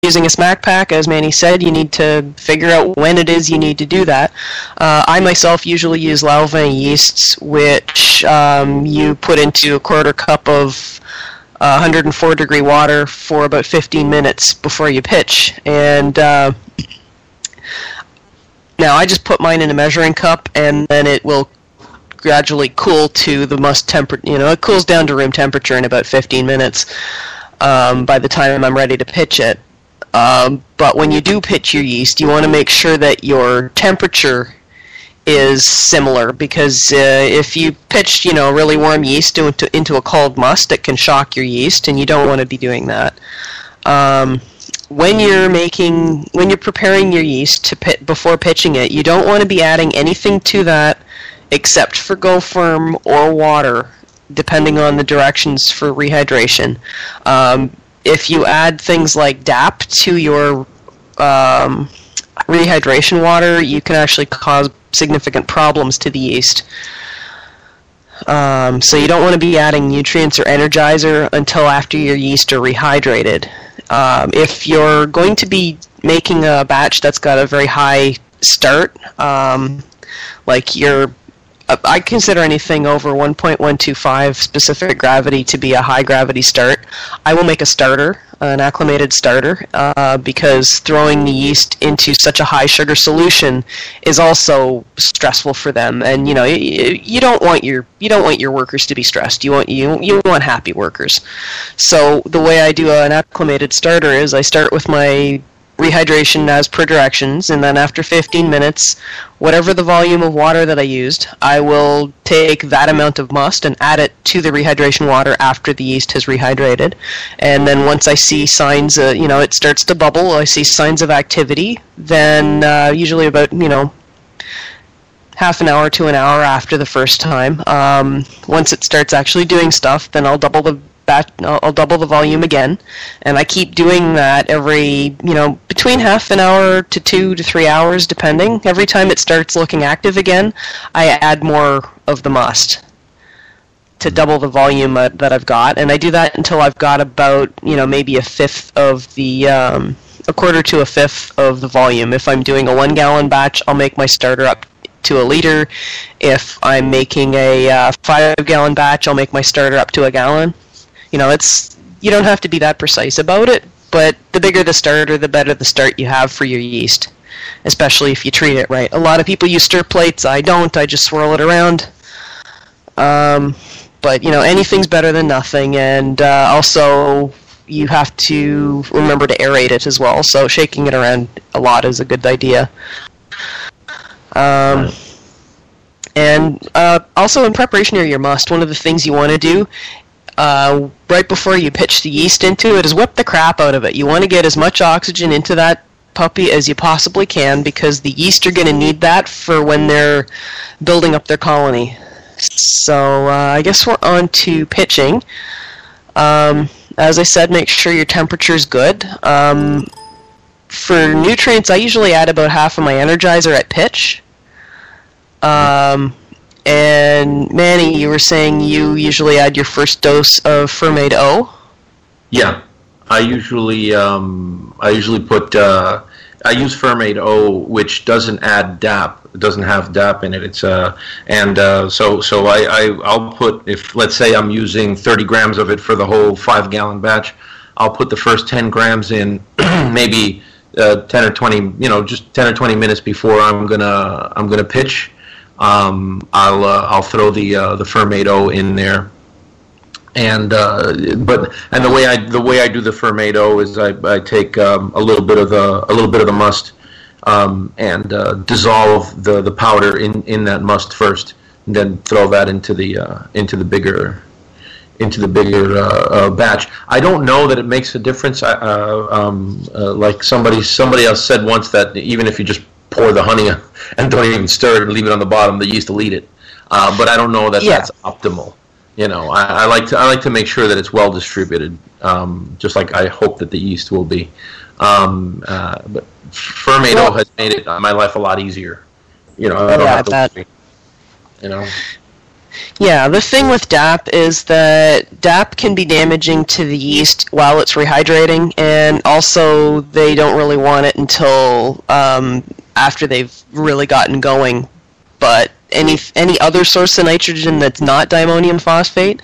using a smack pack, as Manny said, you need to figure out when it is you need to do that. I myself usually use Lauvain yeasts, which you put into a quarter cup of 104-degree water for about 15 minutes before you pitch. And now I just put mine in a measuring cup, and then it will gradually cool to the must temperature. It cools down to room temperature in about 15 minutes by the time I'm ready to pitch it. But when you do pitch your yeast, you want to make sure that your temperature is similar, because if you pitched, really warm yeast into a cold must, it can shock your yeast, and you don't want to be doing that. When you're preparing your yeast before pitching it, you don't want to be adding anything to that except for Go Firm or water, depending on the directions for rehydration. If you add things like DAP to your rehydration water, you can actually cause significant problems to the yeast. So you don't want to be adding nutrients or energizer until after your yeast are rehydrated. If you're going to be making a batch that's got a very high start, I consider anything over 1.125 specific gravity to be a high gravity start. I will make a starter, an acclimated starter, because throwing the yeast into such a high sugar solution is also stressful for them. And you don't want your workers to be stressed. You want happy workers. So the way I do an acclimated starter is I start with my rehydration as per directions, and then after 15 minutes, whatever the volume of water that I used, I will take that amount of must and add it to the rehydration water after the yeast has rehydrated. And then once I see signs, it starts to bubble, I see signs of activity, then usually about, half an hour to an hour after the first time, once it starts actually doing stuff, then I'll double the volume again, and I keep doing that every, between half an hour to 2 to 3 hours, depending. Every time it starts looking active again, I add more of the must to double the volume that I've got, and I do that until I've got about, maybe a quarter to a fifth of the volume. If I'm doing a 1 gallon batch, I'll make my starter up to a liter. If I'm making a 5 gallon batch, I'll make my starter up to a gallon. You don't have to be that precise about it, but the bigger the starter, the better the start you have for your yeast, especially if you treat it right. A lot of people use stir plates. I don't. I just swirl it around. But, anything's better than nothing, and also you have to remember to aerate it as well, so shaking it around a lot is a good idea. And also in preparation of your must, one of the things you want to do right before you pitch the yeast into it is whip the crap out of it. You want to get as much oxygen into that puppy as you possibly can, because the yeast are going to need that for when they're building up their colony. So I guess we're on to pitching. As I said, make sure your temperature's good. For nutrients, I usually add about half of my energizer at pitch. And Manny, you were saying you usually add your first dose of Fermade O? Yeah, I usually put I use Fermade O, which doesn't add DAP. It doesn't have DAP in it. It's so I'll put, if let's say I'm using 30 grams of it for the whole 5 gallon batch, I'll put the first 10 grams in maybe 10 or 20, just 10 or 20 minutes before I'm gonna pitch. I'll throw the Fermade O in there, and the way I do the Fermade O is I take a little bit of the must and dissolve the powder in that must first, and then throw that into the bigger batch. I don't know that it makes a difference. Like somebody else said once that even if you just pour the honey and don't even stir it and leave it on the bottom, the yeast will eat it. But I don't know that that's optimal. I like to make sure that it's well distributed, just like I hope that the yeast will be. But Fermade O has made my life a lot easier. I don't have to. Yeah, the thing with DAP is that DAP can be damaging to the yeast while it's rehydrating, and also they don't really want it until after they've really gotten going. But any other source of nitrogen that's not diammonium phosphate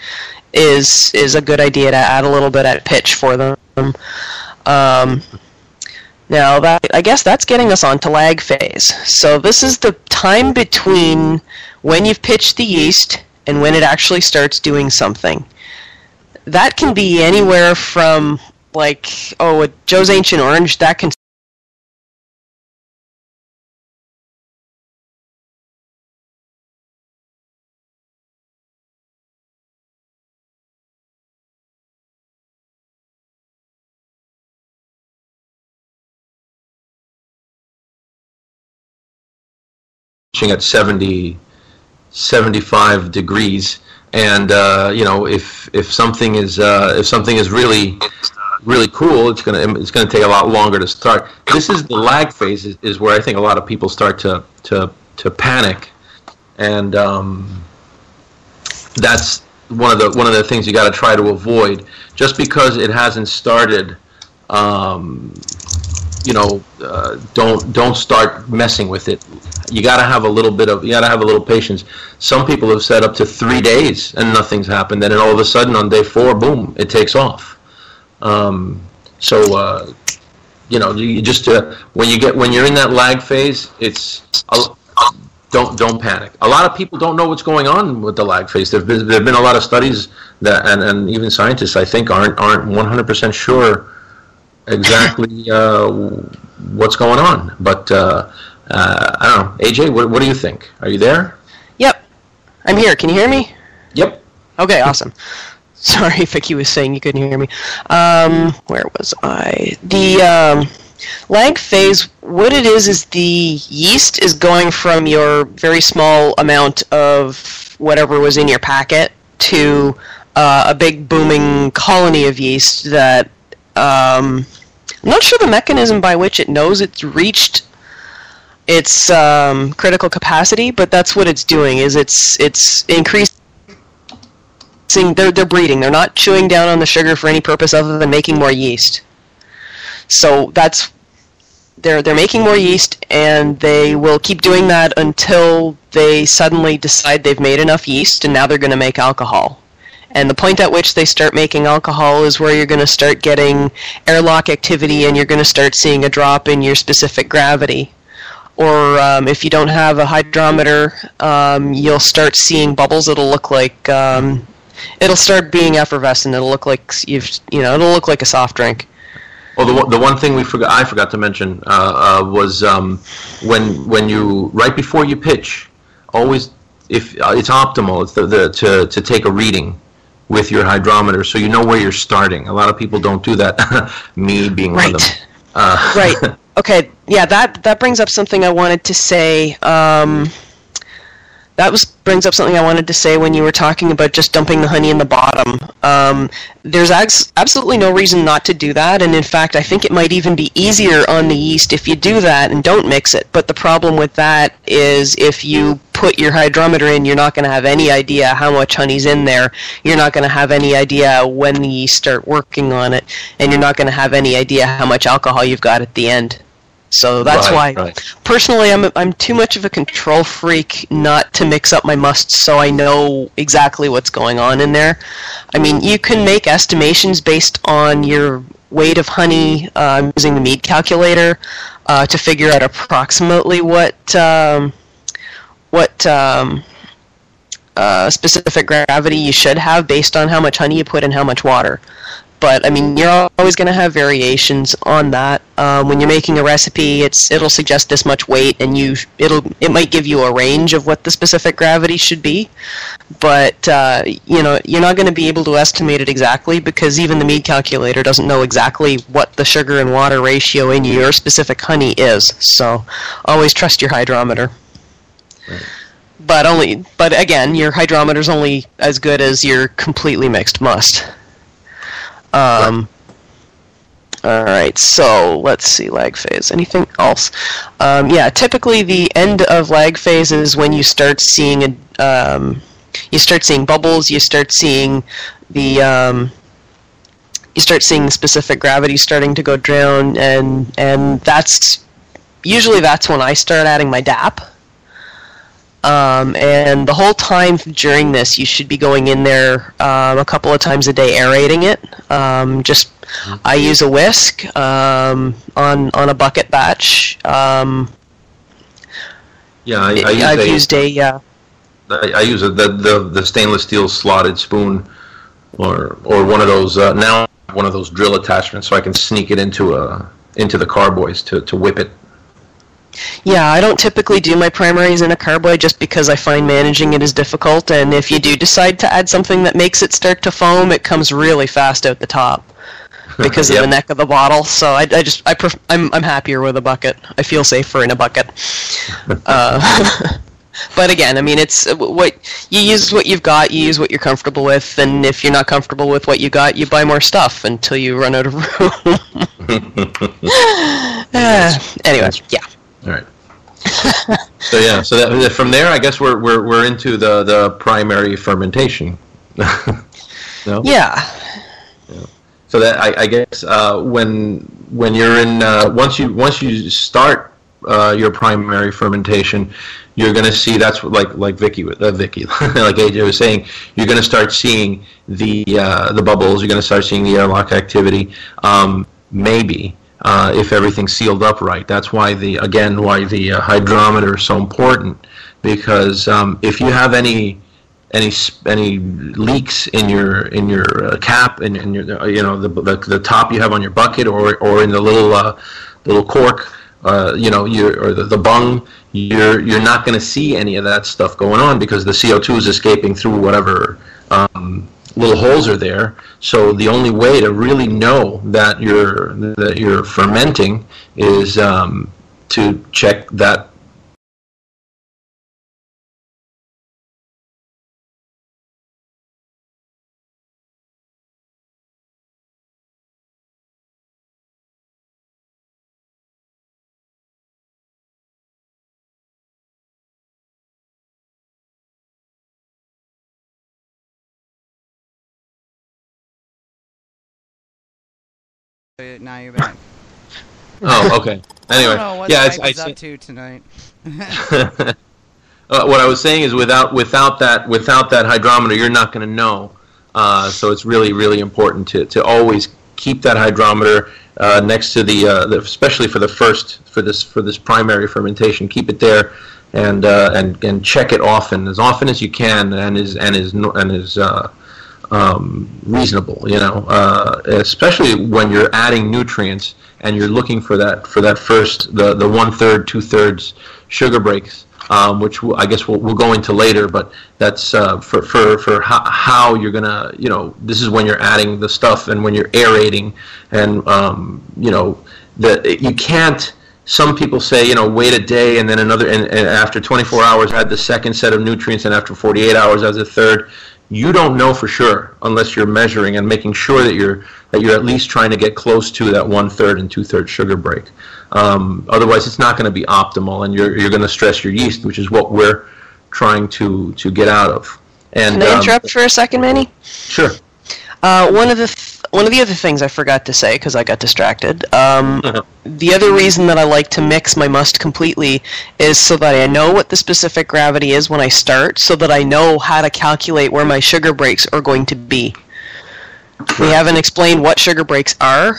is a good idea to add a little bit at pitch for them. Now, I guess that's getting us on to lag phase. So this is the time between when you've pitched the yeast and when it actually starts doing something. That can be anywhere from, like, Joe's Ancient Orange, that can at 70, 75 degrees, and if something is really cool, it's gonna take a lot longer to start. This is the lag phase, is where I think a lot of people start to panic, and that's one of the things you got to try to avoid. Just because it hasn't started, don't start messing with it. You got to have a little patience. Some people have said up to 3 days and nothing's happened, and then all of a sudden on day 4, boom, it takes off. You just when you're in that lag phase, don't panic. A lot of people don't know what's going on with the lag phase. There've been a lot of studies that, and even scientists, I think, aren't 100% sure exactly what's going on. But I don't know. AJ, what do you think? Are you there? Yep, I'm here. Can you hear me? Yep. Okay, awesome. Sorry, Vicky was saying you couldn't hear me. Where was I? The lag phase, what it is the yeast is going from your very small amount of whatever was in your packet to a big booming colony of yeast that I'm not sure the mechanism by which it knows it's reached its critical capacity, but that's what it's doing. Is it's increasing. They're breeding. They're not chewing down on the sugar for any purpose other than making more yeast. So they're making more yeast, and they will keep doing that until they suddenly decide they've made enough yeast, and now they're going to make alcohol. And the point at which they start making alcohol is where you're going to start getting airlock activity, and you're going to start seeing a drop in your specific gravity. Or if you don't have a hydrometer, you'll start seeing bubbles. It'll look like it'll start being effervescent. It'll look like it'll look like a soft drink. Well, the one thing I forgot to mention was when you, right before you pitch, always, if it's optimal, it's to take a reading with your hydrometer, so you know where you're starting. A lot of people don't do that. Me being one of them. Right. Okay. Yeah. That brings up something I wanted to say. Brings up something I wanted to say when you were talking about just dumping the honey in the bottom. There's absolutely no reason not to do that, and in fact, I think it might even be easier on the yeast if you do that and don't mix it. But the problem with that is if you put your hydrometer in, you're not going to have any idea how much honey's in there. You're not going to have any idea when the yeast start working on it, and you're not going to have any idea how much alcohol you've got at the end. So that's why, personally, I'm too much of a control freak not to mix up my musts, so I know exactly what's going on in there. I mean, you can make estimations based on your weight of honey using the mead calculator to figure out approximately what specific gravity you should have based on how much honey you put in how much water. But I mean, you're always going to have variations on that. When you're making a recipe, it'll suggest this much weight, and it might give you a range of what the specific gravity should be. But you're not going to be able to estimate it exactly, because even the mead calculator doesn't know exactly what the sugar and water ratio in your specific honey is. So always trust your hydrometer. Right. But again, your hydrometer's only as good as your completely mixed must. Alright, so let's see, lag phase. Anything else? Yeah, typically the end of lag phase is when you start seeing you start seeing bubbles. You start seeing the specific gravity starting to go down, and that's when I start adding my DAP. And the whole time during this, you should be going in there a couple of times a day aerating it. I use a whisk on a bucket batch. I use the stainless steel slotted spoon, or one of those now one of those drill attachments, so I can sneak it into the carboys to whip it. Yeah, I don't typically do my primaries in a carboy just because I find managing it is difficult, and if you do decide to add something that makes it start to foam, it comes really fast out the top because of the neck of the bottle. So I'm happier with a bucket. I feel safer in a bucket. But again, I mean, it's what you use, what you've got, you use what you're comfortable with, and if you're not comfortable with what you got, you buy more stuff until you run out of room. Anyway, yeah. All right. So that, from there, I guess we're into the primary fermentation. No? Yeah. So that I guess when you're in once you start your primary fermentation, you're going to see that's like Vicky like AJ was saying, you're going to start seeing the bubbles. You're going to start seeing the airlock activity. Maybe. If everything's sealed up right. That's why the hydrometer is so important, because if you have any leaks in your cap and in your the top you have on your bucket or in the little cork or the bung, you're not going to see any of that stuff going on because the CO2 is escaping through whatever little holes are there. So the only way to really know that you're fermenting is to check that. Now you're back. Oh, okay. Anyway, I don't know what yeah, I was up to tonight. What I was saying is without that hydrometer, you're not going to know. So it's really, really important to always keep that hydrometer next to the especially for this primary fermentation. Keep it there and check it often as you can and is reasonable, especially when you're adding nutrients and you're looking for that first the 1/3, 2/3 sugar breaks, which I guess we'll go into later. But that's for how you're gonna, this is when you're adding the stuff and when you're aerating, and you can't. Some people say, wait a day and then another, and after 24 hours add the second set of nutrients, and after 48 hours add the third. You don't know for sure unless you're measuring and making sure that you're at least trying to get close to that 1/3 and 2/3 sugar break. Otherwise, it's not going to be optimal, and you're going to stress your yeast, which is what we're trying to get out of. And can I interrupt for a second, Manny? Sure. One of the other things I forgot to say because I got distracted. The other reason that I like to mix my must completely is so that I know what the specific gravity is when I start, so that I know how to calculate where my sugar breaks are going to be. We haven't explained what sugar breaks are.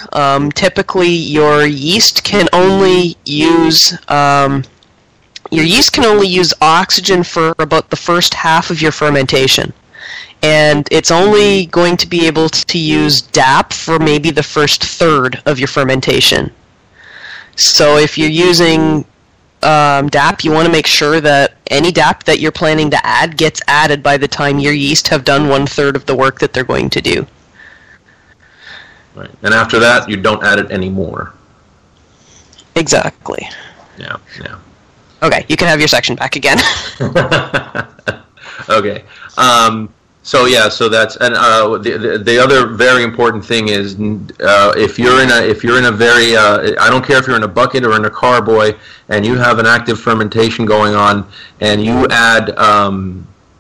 Typically, your yeast can only use oxygen for about the first half of your fermentation. And it's only going to be able to use DAP for maybe the first third of your fermentation. So if you're using DAP, you want to make sure that any DAP that you're planning to add gets added by the time your yeast have done 1/3 of the work that they're going to do. Right. And after that, you don't add it anymore. Exactly. Yeah. Okay, you can have your section back again. Okay. So that's, and the other very important thing is if you're in a very I don't care if you're in a bucket or in a carboy and you have an active fermentation going on and you add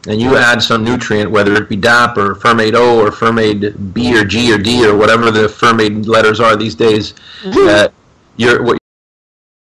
and you add some nutrient, whether it be DAP or Fermate O or Fermate B or G or D or whatever the Fermate letters are these days, what